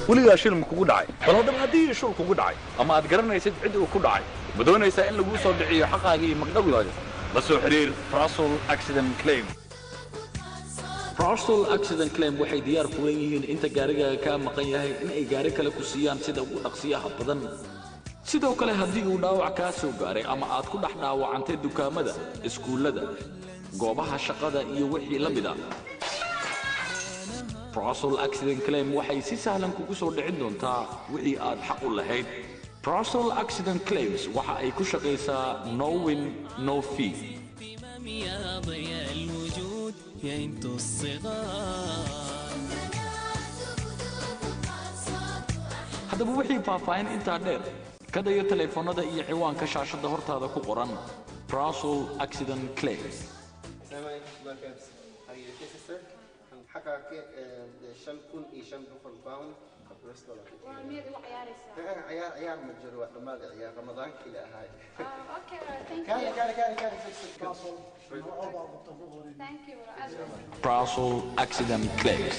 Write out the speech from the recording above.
weligaa shil ma kugu dhacay bal haddaba haddii shil kugu dhacay ama aad garanaysid cid uu ku dhacay ma doonaysaa in laguu soo dhiciyo xaqaaga iyo magdhowgaaga la soo xiriir Russell Accident Claim. Russell Accident Claim waxay diyaar ku leeyihiin inta gaarigaaga ka maqan yahay in ay gaari kale ku siiyaan sida ugu dhaqsiyaha badan. sidoo kale haddii uu dhaawac ka soo gaaray ama aad ku dhax dhaawacantay dukaamada, iskuulada, goobaha shaqada iyo wixii la mid ah. Russell Accident Claim waxay si sahlan kugu soo dhicin doontaa wixii aad xaq u lahayd. Russell Accident Claims waxa ay ku shaqaysaa no win no fee. haddaba wixii faahfaahin intaa dheer ka dayo telefoonada iyo ciwaanka shaashada hortaada ku qoran Russell Accident Claims. حقك 5,500 باوند بريستول وميد وعياريسا عيار متجر ما عيار رمضان كذا هاي اوكي ثانك يو Russell Accident Claims.